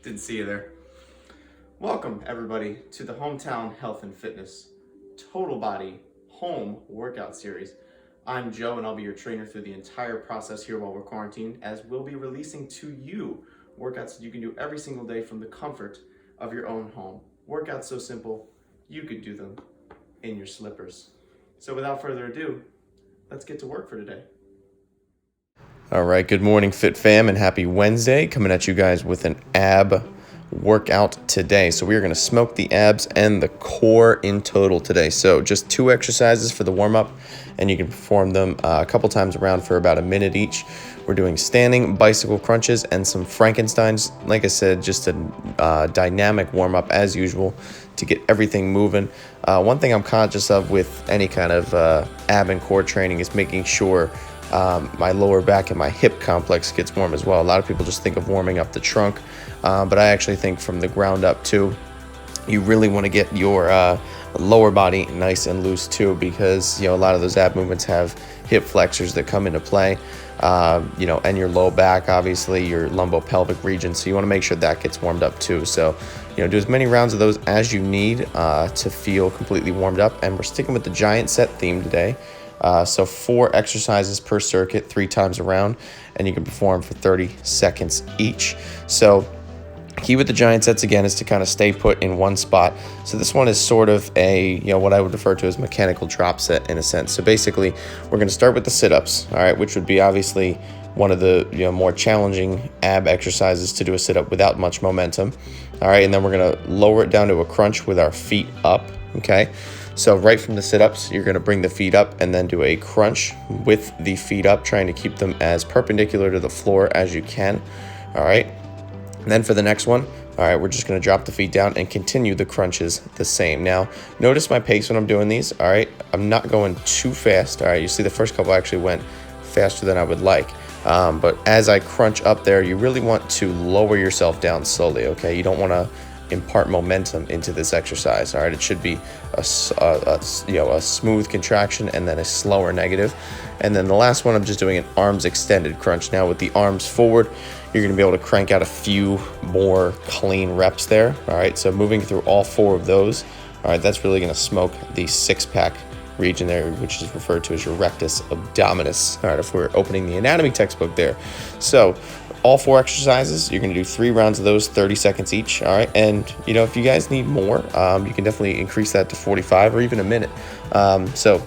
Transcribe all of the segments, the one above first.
Didn't see you there. Welcome, everybody, to the Hometown Health and Fitness Total Body Home Workout Series. I'm Joe, and I'll be your trainer through the entire process here while we're quarantined, as we'll be releasing to you workouts that you can do every single day from the comfort of your own home. Workouts so simple, you could do them in your slippers. So without further ado, let's get to work for today. All right, good morning, Fit Fam, and happy Wednesday. Coming at you guys with an ab workout today. So we are going to smoke the abs and the core in total today. So just 2 exercises for the warm-up, and you can perform them a couple times around for about a minute each. We're doing standing bicycle crunches and some Frankensteins. Like I said, just a dynamic warm-up as usual to get everything moving. One thing I'm conscious of with any kind of ab and core training is making sure my lower back and my hip complex gets warm as well. A lot of people just think of warming up the trunk, but I actually think from the ground up too, you really want to get your lower body nice and loose too, because a lot of those ab movements have hip flexors that come into play, and your low back, obviously your lumbopelvic region. So you want to make sure that gets warmed up too. So do as many rounds of those as you need to feel completely warmed up. And we're sticking with the giant set theme today. So 4 exercises per circuit, 3 times around, and you can perform for 30 seconds each. So key with the giant sets again is to kind of stay put in one spot. So this one is sort of a, what I would refer to as mechanical drop set in a sense. So basically we're going to start with the sit-ups, all right, which would be obviously one of the more challenging ab exercises to do a sit-up without much momentum. All right, and then we're going to lower it down to a crunch with our feet up, okay? So right from the sit-ups, you're going to bring the feet up and then do a crunch with the feet up, trying to keep them as perpendicular to the floor as you can, all right? And then for the next one, all right, we're just going to drop the feet down and continue the crunches the same. Now, notice my pace when I'm doing these, all right? I'm not going too fast, all right? You see the first couple actually went faster than I would like. But as I crunch up there, you really want to lower yourself down slowly, okay? You don't want to impart momentum into this exercise, all right? It should be a smooth contraction and then a slower negative. And then the last one, I'm just doing an arms extended crunch. Now with the arms forward, you're going to be able to crank out a few more clean reps there, all right? So moving through all 4 of those, all right, that's really going to smoke the 6-pack region there, which is referred to as your rectus abdominis, all right, if we're opening the anatomy textbook there. So all 4 exercises, you're going to do 3 rounds of those, 30 seconds each, all right? And, if you guys need more, you can definitely increase that to 45 or even a minute. So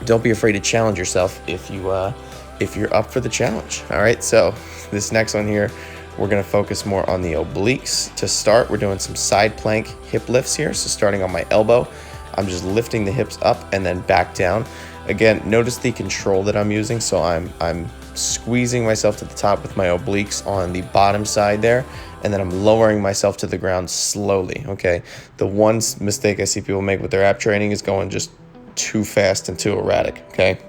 don't be afraid to challenge yourself if you're up for the challenge, all right? So this next one here, we're going to focus more on the obliques. To start, we're doing some side plank hip lifts here. So starting on my elbow, I'm just lifting the hips up and then back down. Again, notice the control that I'm using. So I'm squeezing myself to the top with my obliques on the bottom side there, and then I'm lowering myself to the ground slowly, okay? The one mistake I see people make with their ab training is going just too fast and too erratic, okay?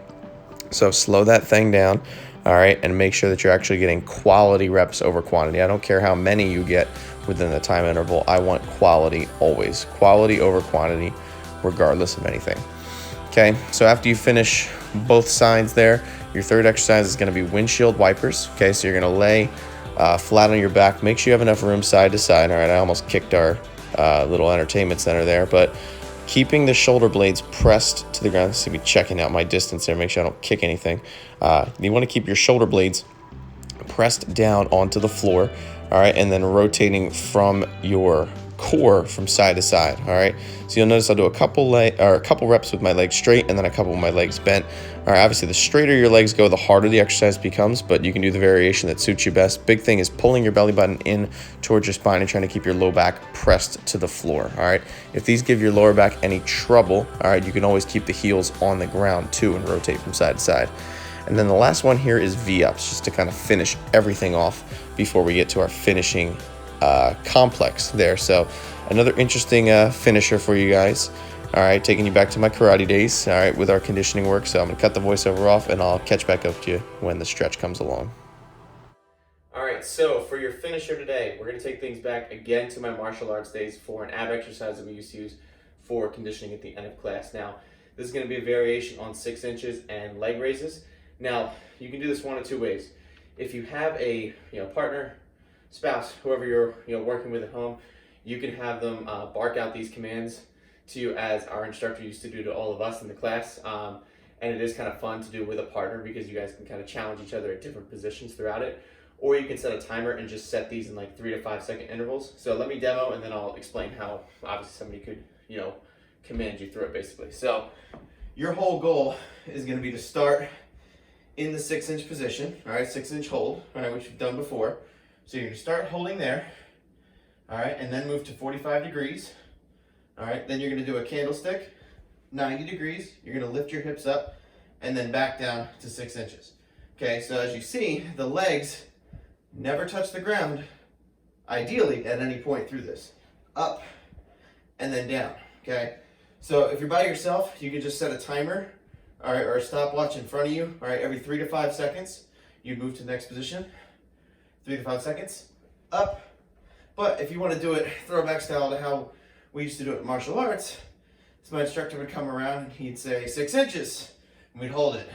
So slow that thing down, all right, and make sure that you're actually getting quality reps over quantity. I don't care how many you get within the time interval. I want quality always. Quality over quantity, regardless of anything. Okay, so after you finish both sides there, your third exercise is going to be windshield wipers. Okay, so you're going to lay flat on your back. Make sure you have enough room side to side. All right, I almost kicked our little entertainment center there, but keeping the shoulder blades pressed to the ground. So be checking out my distance there. Make sure I don't kick anything. You want to keep your shoulder blades pressed down onto the floor. All right, and then rotating from your core from side to side. All right, so you'll notice I'll do a couple reps with my legs straight and then a couple with my legs bent. All right, obviously the straighter your legs go, the harder the exercise becomes, but you can do the variation that suits you best. Big thing is pulling your belly button in towards your spine and trying to keep your low back pressed to the floor. All right, if these give your lower back any trouble, all right, you can always keep the heels on the ground too and rotate from side to side. And then the last one here is V-ups, just to kind of finish everything off before we get to our finishing complex there. So another interesting finisher for you guys. All right, taking you back to my karate days, all right, with our conditioning work. So I'm gonna cut the voiceover off and I'll catch back up to you when the stretch comes along. All right, so for your finisher today, we're gonna take things back again to my martial arts days for an ab exercise that we used to use for conditioning at the end of class. Now, this is gonna be a variation on 6 inches and leg raises. Now, you can do this one of 2 ways. If you have a partner, spouse, whoever you're working with at home, you can have them bark out these commands to you as our instructor used to do to all of us in the class. And it is kind of fun to do with a partner because you guys can kind of challenge each other at different positions throughout it. Or you can set a timer and just set these in like 3 to 5 second intervals. So let me demo and then I'll explain how obviously somebody could, command you through it basically. So your whole goal is going to be to start in the 6-inch position, all right, 6-inch hold, all right, which you've done before. So you're going to start holding there, all right, and then move to 45 degrees, all right. Then you're going to do a candlestick, 90 degrees. You're going to lift your hips up and then back down to 6 inches. Okay, so as you see, the legs never touch the ground, ideally at any point through this. Up and then down, okay? So if you're by yourself, you can just set a timer, all right, or a stopwatch in front of you, all right, every 3 to 5 seconds, you move to the next position, 3 to 5 seconds, up. But if you want to do it throwback style to how we used to do it in martial arts, so my instructor would come around and he'd say 6 inches, and we'd hold it.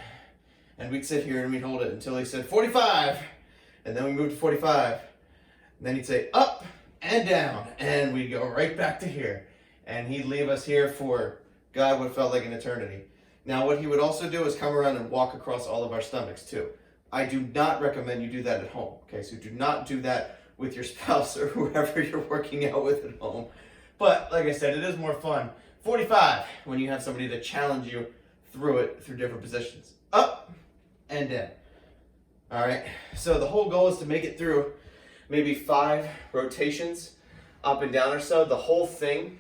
And we'd sit here and we'd hold it until he said 45, and then we moved to 45. And then he'd say up and down, and we'd go right back to here. And he'd leave us here for, God, what felt like an eternity. Now, what he would also do is come around and walk across all of our stomachs too. I do not recommend you do that at home, okay? So do not do that with your spouse or whoever you're working out with at home. But like I said, it is more fun. 45, when you have somebody to challenge you through it, through different positions. Up and down. All right, so the whole goal is to make it through maybe 5 rotations up and down or so. The whole thing,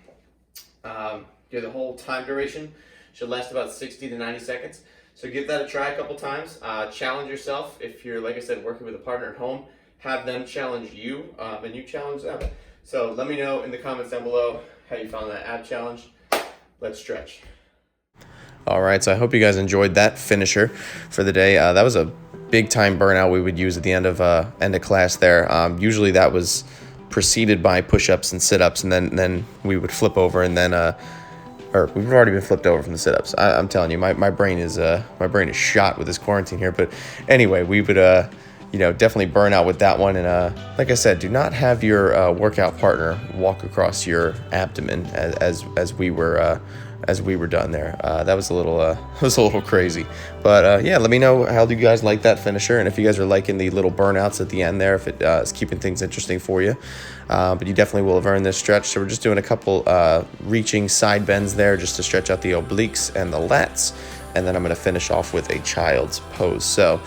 the whole time duration should last about 60 to 90 seconds. So give that a try a couple times. Challenge yourself. If you're, like I said, working with a partner at home, have them challenge you and you challenge them. So let me know in the comments down below how you found that ab challenge. Let's stretch. All right, so I hope you guys enjoyed that finisher for the day. That was a big time burnout we would use at the end of class there. Usually that was preceded by push-ups and sit-ups, and then we would flip over, and then or we've already been flipped over from the sit-ups. I'm telling you, my brain is shot with this quarantine here. But anyway, we would definitely burn out with that one. And like I said, do not have your workout partner walk across your abdomen as we were done there. That was a little crazy. But yeah, let me know how you guys like that finisher, and if you guys are liking the little burnouts at the end there, if it is keeping things interesting for you. But you definitely will have earned this stretch. So we're just doing a couple reaching side bends there just to stretch out the obliques and the lats. And then I'm going to finish off with a child's pose. So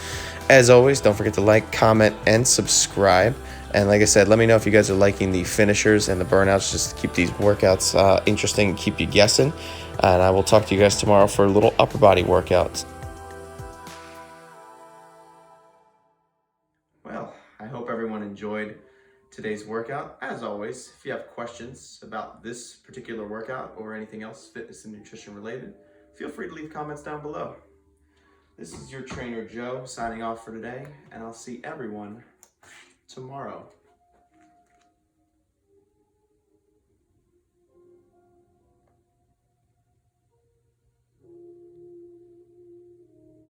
as always, don't forget to like, comment, and subscribe. And like I said, let me know if you guys are liking the finishers and the burnouts, just to keep these workouts interesting and keep you guessing. And I will talk to you guys tomorrow for a little upper body workouts. Well, I hope everyone enjoyed today's workout. As always, if you have questions about this particular workout or anything else fitness and nutrition related, feel free to leave comments down below. This is your trainer Joe signing off for today, and I'll see everyone tomorrow.